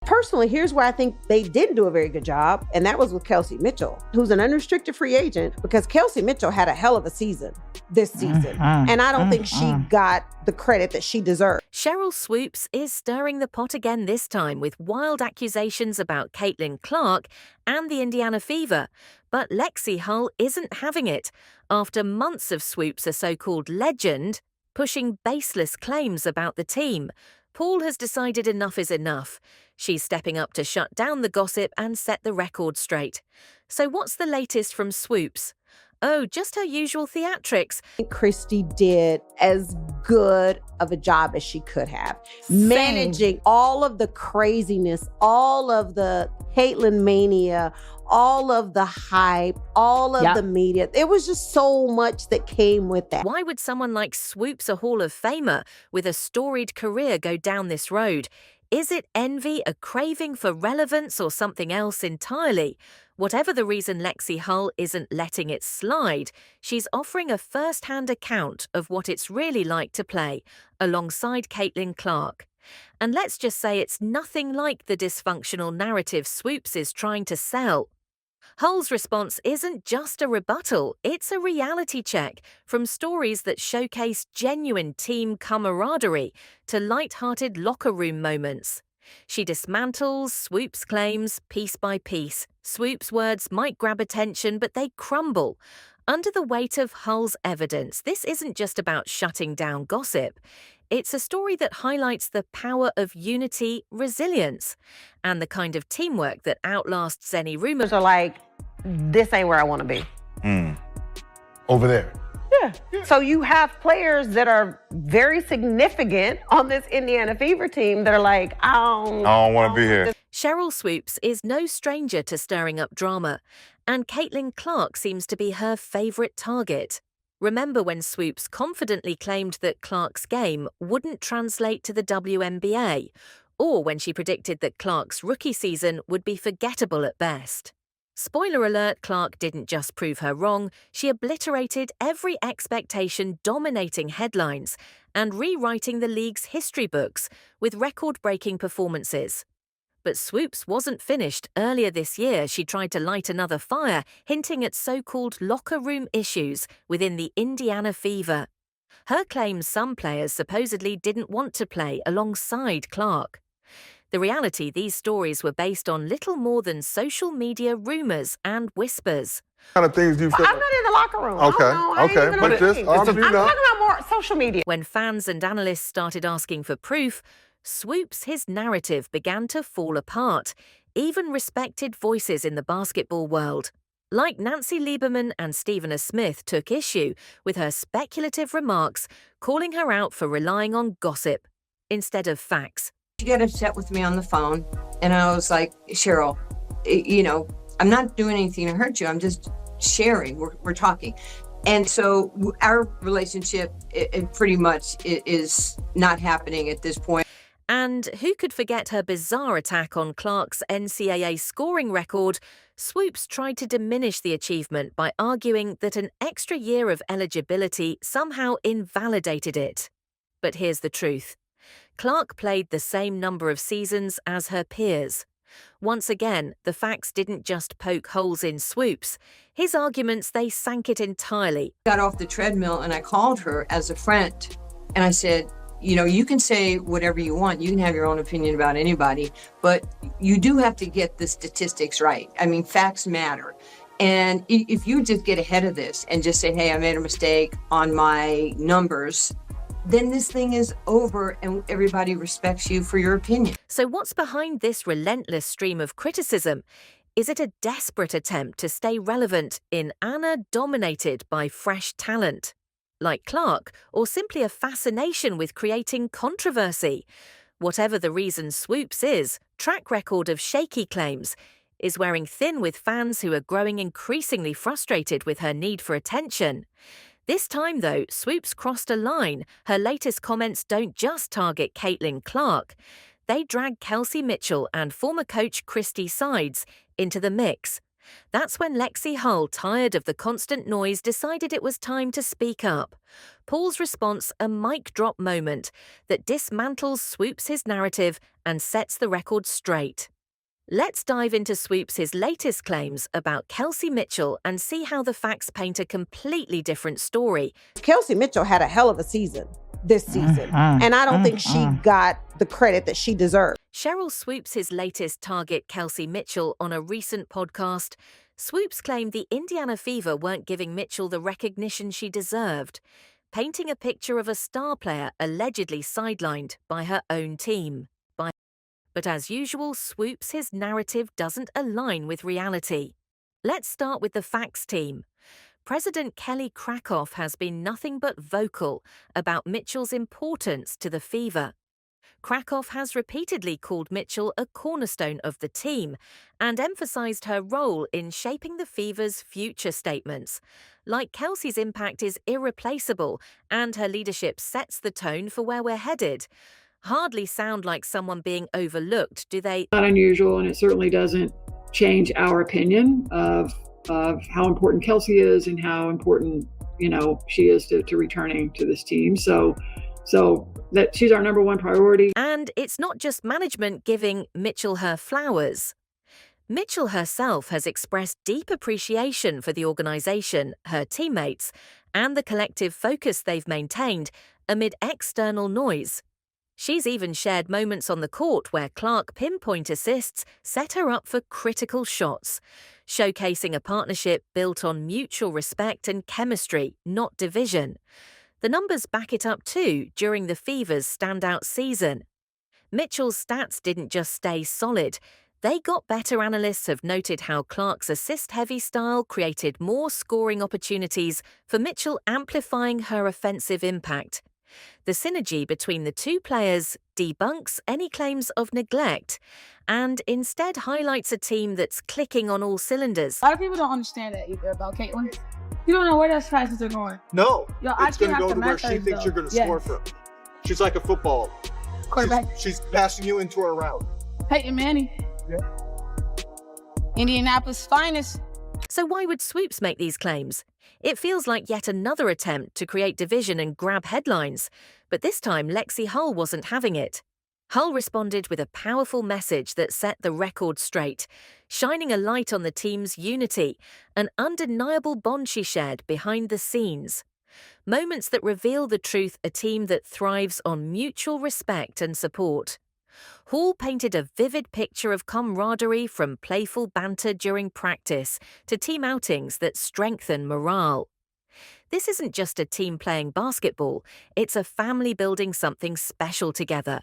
Personally, here's where I think they didn't do a very good job, and that was with Kelsey Mitchell, who's an unrestricted free agent, because Kelsey Mitchell had a hell of a season this season, and I don't think she got the credit that she deserved. Sheryl Swoopes is stirring the pot again this time with wild accusations about Caitlin Clark and the Indiana Fever, but Lexie Hull isn't having it after months of Swoopes, a so-called legend, pushing baseless claims about the team. Paul has decided enough is enough. She's stepping up to shut down the gossip and set the record straight. So what's the latest from Swoopes? Oh, just her usual theatrics. Christy did as good of a job as she could have. Managing all of the craziness, all of the Caitlin mania, all of the hype, all of the media. It was just so much that came with that. Why would someone like Swoopes, a Hall of Famer with a storied career, go down this road? Is it envy, a craving for relevance, or something else entirely? Whatever the reason, Lexie Hull isn't letting it slide. She's offering a first-hand account of what it's really like to play, alongside Caitlin Clark. And let's just say it's nothing like the dysfunctional narrative Swoopes is trying to sell. Hull's response isn't just a rebuttal, it's a reality check, from stories that showcase genuine team camaraderie to light-hearted locker room moments. She dismantles Swoopes' claims piece by piece. Swoopes' words might grab attention, but they crumble under the weight of Hull's evidence. This isn't just about shutting down gossip. It's a story that highlights the power of unity, resilience, and the kind of teamwork that outlasts any rumors. Are like, this ain't where I want to be. Over there. Yeah. So you have players that are very significant on this Indiana Fever team that are like, I don't want to be here. Sheryl Swoopes is no stranger to stirring up drama, and Caitlin Clark seems to be her favorite target. Remember when Swoopes confidently claimed that Clark's game wouldn't translate to the WNBA, or when she predicted that Clark's rookie season would be forgettable at best. Spoiler alert, Clark didn't just prove her wrong, she obliterated every expectation, dominating headlines and rewriting the league's history books with record-breaking performances. But Swoopes wasn't finished. Earlier this year, she tried to light another fire, hinting at so-called locker room issues within the Indiana Fever. Her claims some players supposedly didn't want to play alongside Clark. The reality, these stories were based on little more than social media rumors and whispers. What kind of things do you feel? I'm not in the locker room. Okay. But I'm talking about more social media. When fans and analysts started asking for proof, Swoopes, his narrative began to fall apart. Even respected voices in the basketball world, like Nancy Lieberman and Stephen A. Smith, took issue with her speculative remarks, calling her out for relying on gossip instead of facts. She got upset with me on the phone, and I was like, Sheryl, I'm not doing anything to hurt you. I'm just sharing. We're talking. And so our relationship it pretty much is not happening at this point. And who could forget her bizarre attack on Clark's NCAA scoring record? Swoopes tried to diminish the achievement by arguing that an extra year of eligibility somehow invalidated it. But here's the truth. Clark played the same number of seasons as her peers. Once again, the facts didn't just poke holes in Swoopes. His arguments, they sank it entirely. I got off the treadmill and I called her as a friend, and I said, you can say whatever you want. You can have your own opinion about anybody, but you do have to get the statistics right. I mean, facts matter. And if you just get ahead of this and just say, hey, I made a mistake on my numbers, then this thing is over and everybody respects you for your opinion. So what's behind this relentless stream of criticism? Is it a desperate attempt to stay relevant in Anna dominated by fresh talent like Clark, or simply a fascination with creating controversy? Whatever the reason, Swoopes' track record of shaky claims is wearing thin with fans who are growing increasingly frustrated with her need for attention. This time, though, Swoopes crossed a line. Her latest comments don't just target Caitlin Clark. They drag Kelsey Mitchell and former coach Christy Sides into the mix. That's when Lexie Hull, tired of the constant noise, decided it was time to speak up. Paul's response, a mic drop moment that dismantles Swoopes' narrative and sets the record straight. Let's dive into Swoopes' latest claims about Kelsey Mitchell and see how the facts paint a completely different story. Kelsey Mitchell had a hell of a season this season, and I don't think she got the credit that she deserved. Sheryl Swoopes' latest target Kelsey Mitchell on a recent podcast. Swoopes claimed the Indiana Fever weren't giving Mitchell the recognition she deserved, painting a picture of a star player allegedly sidelined by her own team. But as usual, Swoopes' narrative doesn't align with reality. Let's start with the facts team. President Kelly Krakoff has been nothing but vocal about Mitchell's importance to the Fever. Krakoff has repeatedly called Mitchell a cornerstone of the team and emphasized her role in shaping the Fever's future statements. Like Kelsey's impact is irreplaceable and her leadership sets the tone for where we're headed. Hardly sound like someone being overlooked, do they? Not unusual, and it certainly doesn't change our opinion of how important Kelsey is and how important, she is to returning to this team. So that she's our number one priority. And it's not just management giving Mitchell her flowers. Mitchell herself has expressed deep appreciation for the organization, her teammates, and the collective focus they've maintained amid external noise. She's even shared moments on the court where Clark pinpoint assists set her up for critical shots, showcasing a partnership built on mutual respect and chemistry, not division. The numbers back it up too during the Fever's standout season. Mitchell's stats didn't just stay solid. They got better. Analysts have noted how Clark's assist-heavy style created more scoring opportunities for Mitchell, amplifying her offensive impact. The synergy between the two players debunks any claims of neglect and instead highlights a team that's clicking on all cylinders. A lot of people don't understand that either about Caitlin. You don't know where those passes are going. No, Yo, it's going to go to where she thinks you're going to score from. She's like a football quarterback. She's passing you into her route. Peyton Manning. Yeah. Indianapolis' finest. So why would Swoopes make these claims? It feels like yet another attempt to create division and grab headlines, but this time Lexie Hull wasn't having it. Hull responded with a powerful message that set the record straight, shining a light on the team's unity, an undeniable bond she shared behind the scenes. Moments that reveal the truth, a team that thrives on mutual respect and support. Hall painted a vivid picture of camaraderie, from playful banter during practice to team outings that strengthen morale. This isn't just a team playing basketball, it's a family building something special together.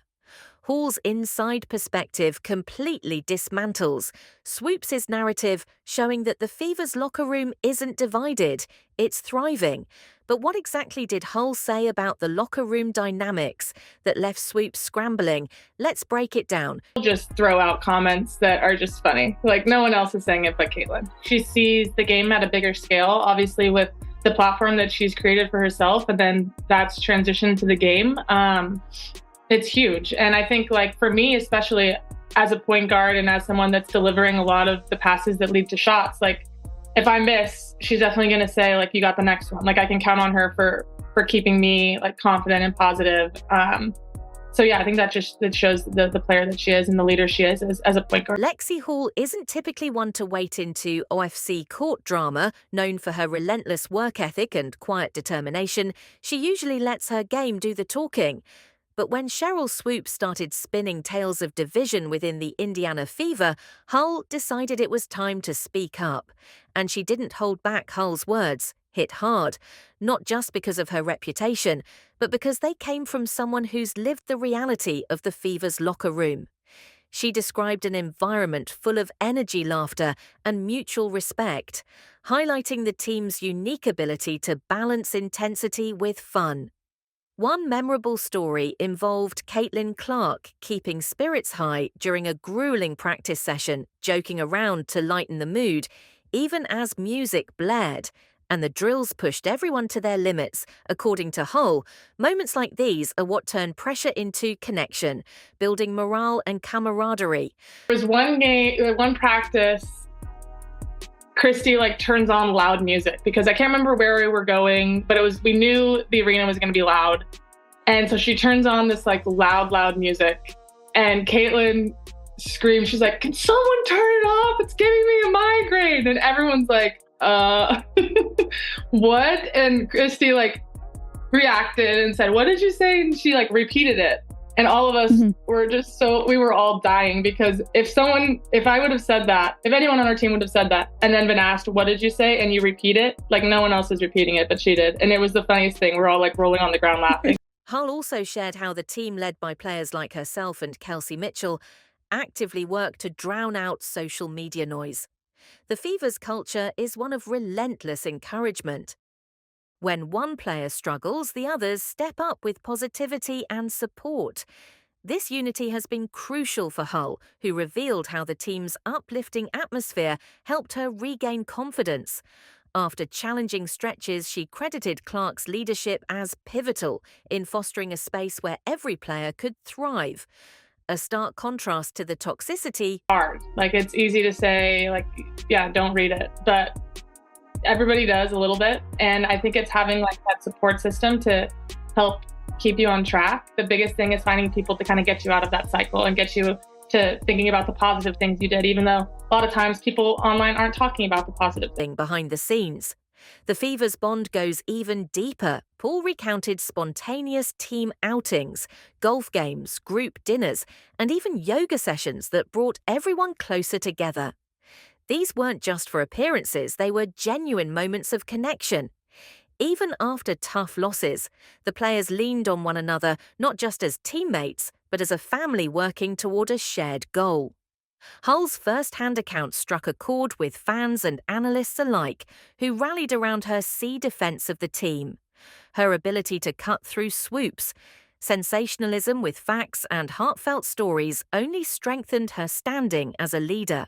Hall's inside perspective completely dismantles Swoopes' narrative, showing that the Fever's locker room isn't divided, it's thriving. But what exactly did Hull say about the locker room dynamics that left Swoopes scrambling? Let's break it down. Just throw out comments that are just funny. Like, no one else is saying it but Caitlin. She sees the game at a bigger scale, obviously with the platform that she's created for herself, and then that's transitioned to the game. It's huge. And I think, like, for me, especially as a point guard and as someone that's delivering a lot of the passes that lead to shots, like, if I miss, she's definitely going to say, like, you got the next one. Like, I can count on her for keeping me, like, confident and positive. So yeah, I think that shows the player that she is and the leader she is as a point guard. Lexie Hull isn't typically one to wade into OFC court drama. Known for her relentless work ethic and quiet determination, she usually lets her game do the talking. But when Sheryl Swoopes started spinning tales of division within the Indiana Fever, Hull decided it was time to speak up. And she didn't hold back. Hull's words hit hard, not just because of her reputation, but because they came from someone who's lived the reality of the Fever's locker room. She described an environment full of energy, laughter, and mutual respect, highlighting the team's unique ability to balance intensity with fun. One memorable story involved Caitlin Clark keeping spirits high during a grueling practice session, joking around to lighten the mood, even as music blared, and the drills pushed everyone to their limits. According to Hull, moments like these are what turn pressure into connection, building morale and camaraderie. There was one practice Christy like turns on loud music because I can't remember where we were going, but we knew the arena was going to be loud. And so she turns on this like loud music, and Caitlin screams. She's like, "Can someone turn it off? It's giving me a migraine." And everyone's like, what? And Christy like reacted and said, "What did you say?" And she like repeated it. And all of us were just we were all dying because if I would have said that, if anyone on our team would have said that and then been asked, "What did you say?" and you repeat it, like no one else is repeating it, but she did. And it was the funniest thing. We're all like rolling on the ground laughing. Hull also shared how the team led by players like herself and Kelsey Mitchell actively worked to drown out social media noise. The Fever's culture is one of relentless encouragement. When one player struggles, the others step up with positivity and support. This unity has been crucial for Hull, who revealed how the team's uplifting atmosphere helped her regain confidence. After challenging stretches, she credited Clark's leadership as pivotal in fostering a space where every player could thrive. A stark contrast to the toxicity. Hard. Like, it's easy to say, like, yeah, don't read it. But everybody does a little bit. And I think it's having like that support system to help keep you on track. The biggest thing is finding people to kind of get you out of that cycle and get you to thinking about the positive things you did, even though a lot of times people online aren't talking about the positive things. Behind the scenes. The Fever's bond goes even deeper. Paul recounted spontaneous team outings, golf games, group dinners, and even yoga sessions that brought everyone closer together. These weren't just for appearances, they were genuine moments of connection. Even after tough losses, the players leaned on one another not just as teammates, but as a family working toward a shared goal. Hull's first-hand account struck a chord with fans and analysts alike, who rallied around her defense of the team. Her ability to cut through swoops, sensationalism with facts and heartfelt stories only strengthened her standing as a leader.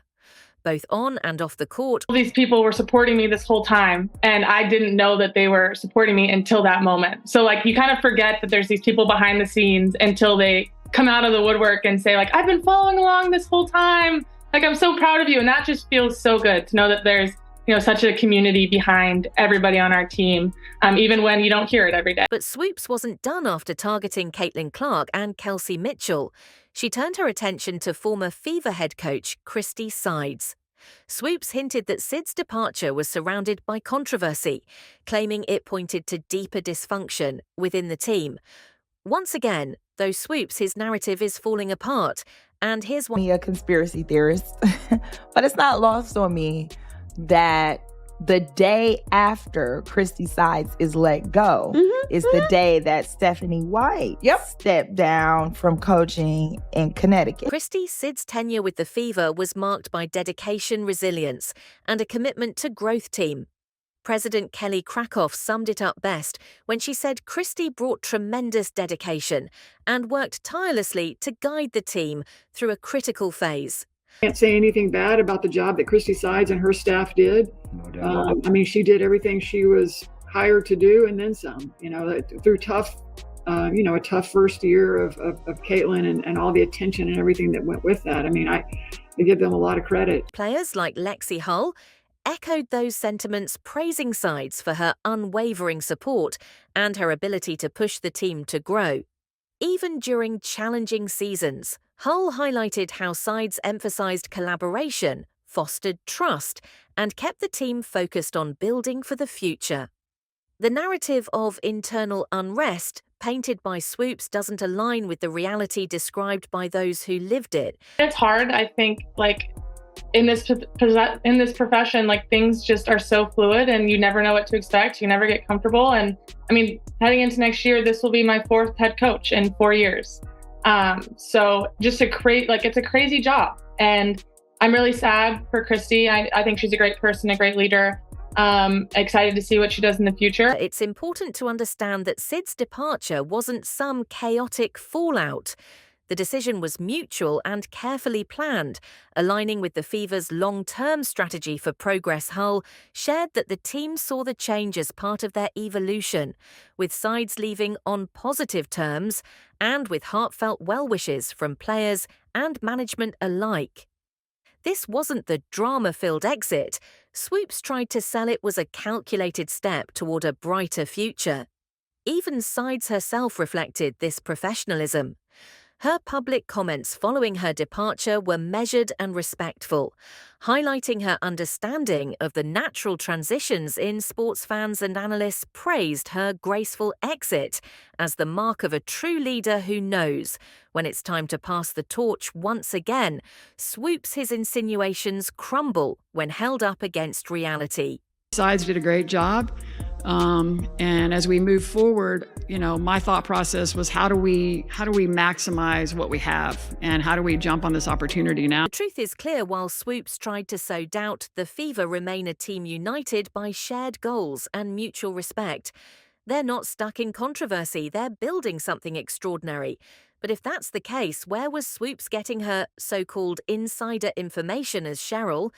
Both on and off the court. These people were supporting me this whole time, and I didn't know that they were supporting me until that moment. So like you kind of forget that there's these people behind the scenes until they come out of the woodwork and say like, "I've been following along this whole time. Like, I'm so proud of you." And that just feels so good to know that there's, such a community behind everybody on our team, even when you don't hear it every day. But Swoopes wasn't done after targeting Caitlin Clark and Kelsey Mitchell. She turned her attention to former Fever head coach Christy Sides. Swoopes hinted that Sid's departure was surrounded by controversy, claiming it pointed to deeper dysfunction within the team. Once again, though Swoopes, his narrative is falling apart, and here's one. Me a conspiracy theorist, but it's not lost on me that the day after Christy Sides is let go is the day that Stephanie White stepped down from coaching in Connecticut. Christy Sid's tenure with the Fever was marked by dedication, resilience, and a commitment to growth team. President Kelly Krakoff summed it up best when she said Christy brought tremendous dedication and worked tirelessly to guide the team through a critical phase. Can't say anything bad about the job that Christy Sides and her staff did. I mean, she did everything she was hired to do and then some, through a tough first year of Caitlin and all the attention and everything that went with that. I mean, I give them a lot of credit. Players like Lexie Hull echoed those sentiments, praising Sides for her unwavering support and her ability to push the team to grow. Even during challenging seasons, Hull highlighted how Sides emphasized collaboration, fostered trust, and kept the team focused on building for the future. The narrative of internal unrest painted by Swoopes doesn't align with the reality described by those who lived it. It's hard, I think, like in this profession, like things just are so fluid and you never know what to expect. You never get comfortable. And I mean, heading into next year, this will be my 4th head coach in 4 years. So just it's a crazy job. And I'm really sad for Christy. I think she's a great person, a great leader. Excited to see what she does in the future. It's important to understand that Sid's departure wasn't some chaotic fallout. The decision was mutual and carefully planned, aligning with the Fever's long-term strategy for Progress. Hull shared that the team saw the change as part of their evolution, with Sides leaving on positive terms and with heartfelt well wishes from players and management alike. This wasn't the drama-filled exit. Swoopes tried to sell it was a calculated step toward a brighter future. Even Sides herself reflected this professionalism. Her public comments following her departure were measured and respectful, highlighting her understanding of the natural transitions in sports. Fans and analysts praised her graceful exit as the mark of a true leader who knows when it's time to pass the torch once again. Swoopes his insinuations crumble when held up against reality. Sides did a great job. And as we move forward, my thought process was how do we maximize what we have, and how do we jump on this opportunity now? The truth is clear. While Swoopes tried to sow doubt, the Fever remain a team united by shared goals and mutual respect. They're not stuck in controversy. They're building something extraordinary. But if that's the case, where was Swoopes getting her so-called insider information as Sheryl?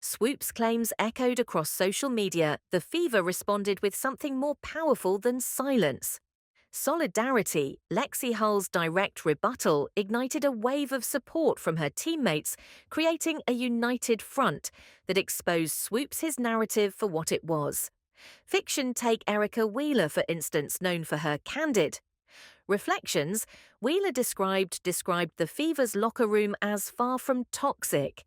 Swoopes' claims echoed across social media. The Fever responded with something more powerful than silence. Solidarity. Lexie Hull's direct rebuttal ignited a wave of support from her teammates, creating a united front that exposed Swoopes' narrative for what it was. Fiction take Erica Wheeler, for instance, known for her candid reflections. Wheeler described the Fever's locker room as far from toxic.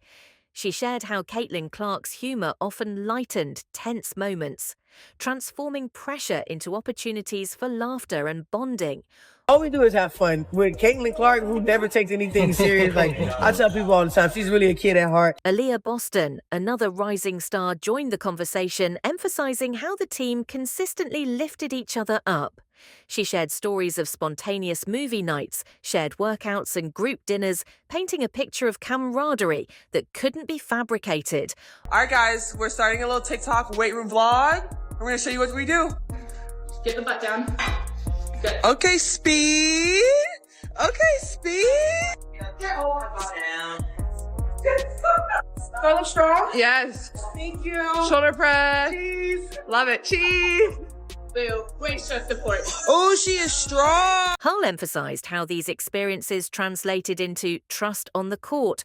She shared how Caitlin Clark's humor often lightened tense moments, transforming pressure into opportunities for laughter and bonding. All we do is have fun. With Caitlin Clark, who never takes anything serious, I tell people all the time, she's really a kid at heart. Aaliyah Boston, another rising star, joined the conversation, emphasizing how the team consistently lifted each other up. She shared stories of spontaneous movie nights, shared workouts and group dinners, painting a picture of camaraderie that couldn't be fabricated. All right, guys, we're starting a little TikTok weight room vlog. We're going to show you what we do. Get the butt down. Good. Okay, speed. Okay, speed. Get over down. Feel strong? Yes. Thank you. Shoulder press. Cheese. Love it. Cheese. Boo. Waist chest support. Oh, she is strong. Hull emphasized how these experiences translated into trust on the court.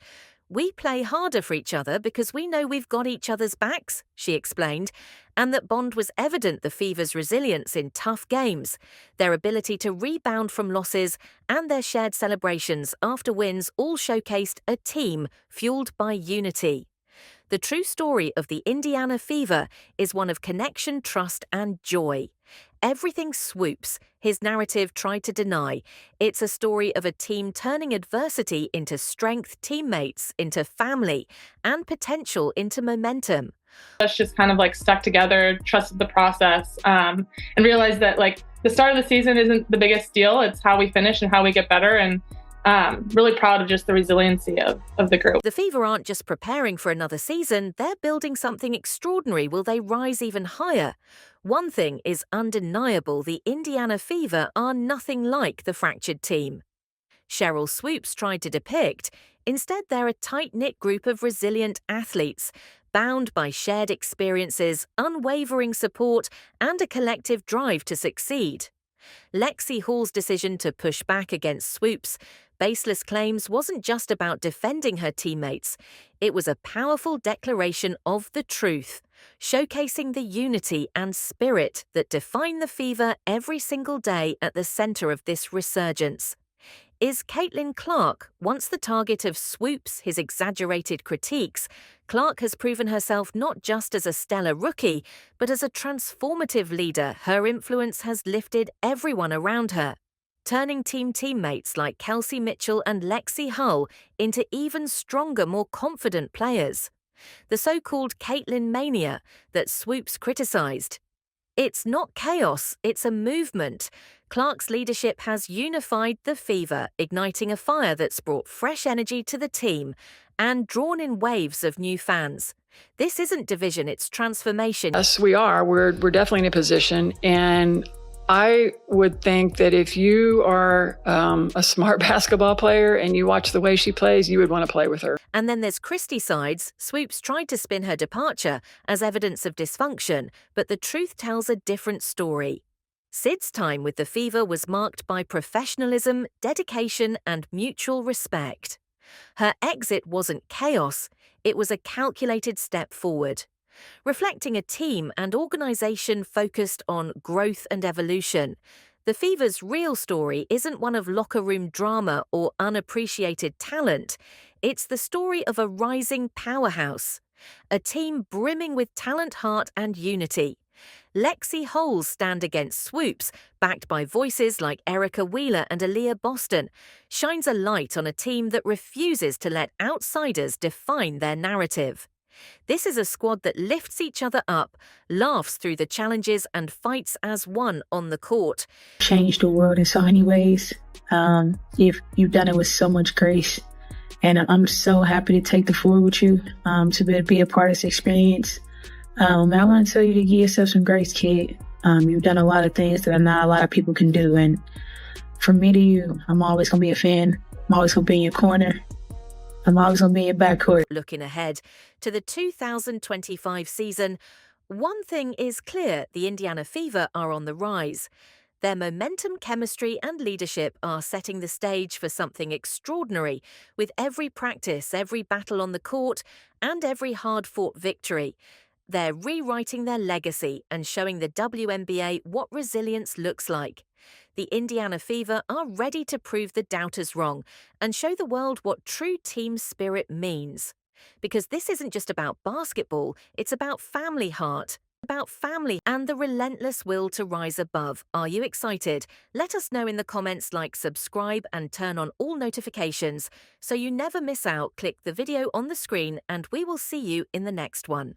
We play harder for each other because we know we've got each other's backs, she explained, and that bond was evident. The Fever's resilience in tough games, their ability to rebound from losses, and their shared celebrations after wins all showcased a team fueled by unity. The true story of the Indiana Fever is one of connection, trust, and joy. Everything Swoopes, his narrative, tried to deny. It's a story of a team turning adversity into strength, teammates into family, and potential into momentum. Us just kind of stuck together, trusted the process, and realized that the start of the season isn't the biggest deal. It's how we finish and how we get better. And really proud of just the resiliency of the group. The Fever aren't just preparing for another season, they're building something extraordinary. Will they rise even higher? One thing is undeniable: the Indiana Fever are nothing like the fractured team Sheryl Swoopes tried to depict. Instead, they're a tight-knit group of resilient athletes, bound by shared experiences, unwavering support, and a collective drive to succeed. Lexie Hall's decision to push back against Swoopes' baseless claims wasn't just about defending her teammates. It was a powerful declaration of the truth, showcasing the unity and spirit that define the Fever every single day at the center of this resurgence. Is Caitlin Clark once the target of Swoopes, his exaggerated critiques? Clark has proven herself not just as a stellar rookie, but as a transformative leader. Her influence has lifted everyone around her, turning teammates like Kelsey Mitchell and Lexie Hull into even stronger, more confident players. The so-called Caitlin mania that Swoopes criticized. It's not chaos, it's a movement. Clark's leadership has unified the Fever, igniting a fire that's brought fresh energy to the team and drawn in waves of new fans. This isn't division, it's transformation. Yes, we are. We're definitely in a position. And I would think that if you are a smart basketball player and you watch the way she plays, you would want to play with her. And then there's Christy Sides. Swoopes tried to spin her departure as evidence of dysfunction, but the truth tells a different story. Sid's time with the Fever was marked by professionalism, dedication, and mutual respect. Her exit wasn't chaos, it was a calculated step forward, reflecting a team and organization focused on growth and evolution. The Fever's real story isn't one of locker room drama or unappreciated talent. It's the story of a rising powerhouse, a team brimming with talent, heart, and unity. Lexie Hole's stand against Swoopes, backed by voices like Erica Wheeler and Aaliyah Boston, shines a light on a team that refuses to let outsiders define their narrative. This is a squad that lifts each other up, laughs through the challenges, and fights as one on the court. Changed the world in so many ways. You've done it with so much grace. And I'm so happy to take the floor with you, to be a part of this experience. I want to tell you to give yourself some grace, kid. You've done a lot of things that not a lot of people can do. And from me to you, I'm always going to be a fan. I'm always going to be in your corner. I'm always going to be in your backcourt. Looking ahead to the 2025 season, one thing is clear: the Indiana Fever are on the rise. Their momentum, chemistry, and leadership are setting the stage for something extraordinary, with every practice, every battle on the court, and every hard-fought victory. They're rewriting their legacy and showing the WNBA what resilience looks like. The Indiana Fever are ready to prove the doubters wrong and show the world what true team spirit means. Because this isn't just about basketball, it's about family heart, about family and the relentless will to rise above. Are you excited? Let us know in the comments, like, subscribe, and turn on all notifications so you never miss out. Click the video on the screen and we will see you in the next one.